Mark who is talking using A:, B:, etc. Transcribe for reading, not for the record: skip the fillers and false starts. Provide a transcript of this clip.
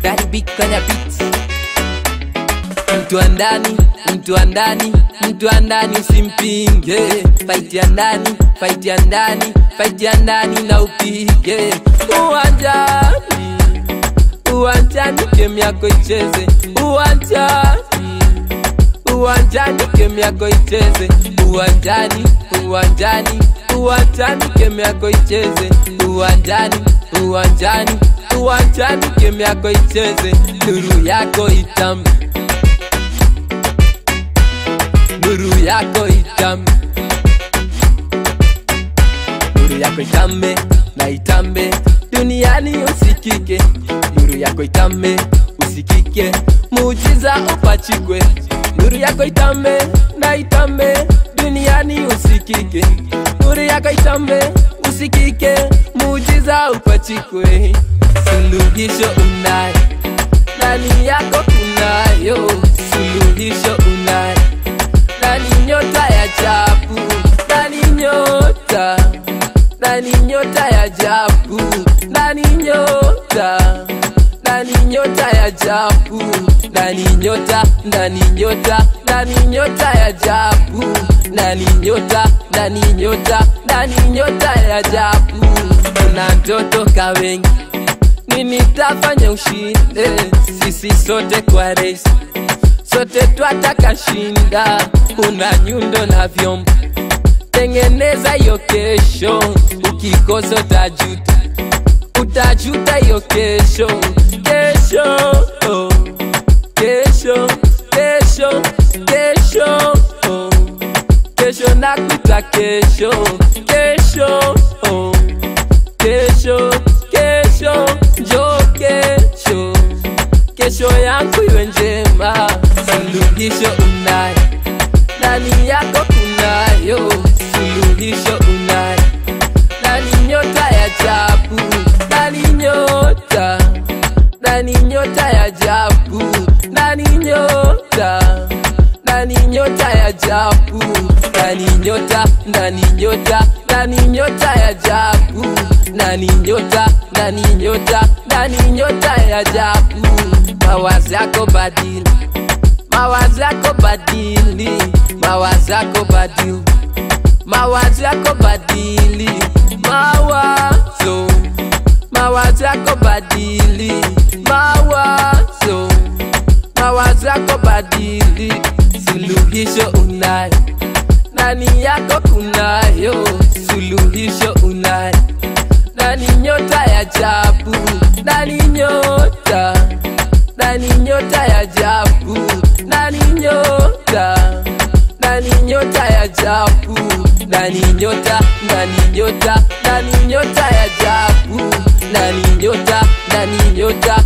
A: Daddy Big kwenye beat. Mtu andani, mtu andani, mtu andani usimpinge. Fight ya ndani, fight ya ndani, fight ya ndani na upige. Uwanjani, uwanjani game yako icheze. Uwanjani, uwanjani game yako icheze. Uwanjani, uwanjani, uwanjani game yako icheze. Uwanjani, uwanjani, uwanjani game yako icheze. Nuru yako itambe, nuru yako itambe, nuru yako itambe na itambe duniani usikike. Nuru yako itambe usikike, muujiza upachikwe. Nuru yako itambe na itambe duniani usikike. Nuru yako itambe usikike, muujiza upachikwe. Suluhisho unayo, ndani yako kunayo. Suluhisho unayo, ndani nyota ya ajabu, ndani nyota, ndani nyota ya ajabu, ndani nyota, ndani nyota ya ajabu, ndani nyota, ndani nyota, ndani nyota ya ajabu, ndani nyota, ndani nyota, ndani nyota ya ajabu. Kuna ndoto ka wengi, nini tafanya ushinde? Sisi sote kwa race, sote twataka shinda. Una nyundo na vyombo, tengeneza hiyo kesho. Ukikosa utajuta, utajuta hiyo kesho. Kesho, oh. Kesho, kesho, kesho, oh. Kesho nakuita kesho. Kesho, oh. Kesho, kesho, njoo kesho. Kesho yangu iwe njema. Suluhisho unayo, ndani yako kunayo. Suluhisho unayo, ndani nyota ya ajabu, ndani nyota, ndani nyota ya ajabu, ndani nyota, ndani nyota ya ajabu, ndani nyota, ndani nyota, ndani nyota ya ajabu, ndani nyota, ndani nyota, ndani nyota ya ajabu. Mawazo yako badili, mawazo yako badili, mawazo yako badili, mawazo yako badili, mawazo, mawazo yako badili, mawazo, mawazo yako badili. Suluhisho unayo, ndani yako kunayo. Suluhisho unayo, ndani nyota ya ajabu, ndani nyota, ndani nyota ya ajabu, ndani nyota, ndani nyota ya ajabu, ndani nyota, ndani nyota, ndani nyota ya ajabu, ndani nyota, ndani nyota,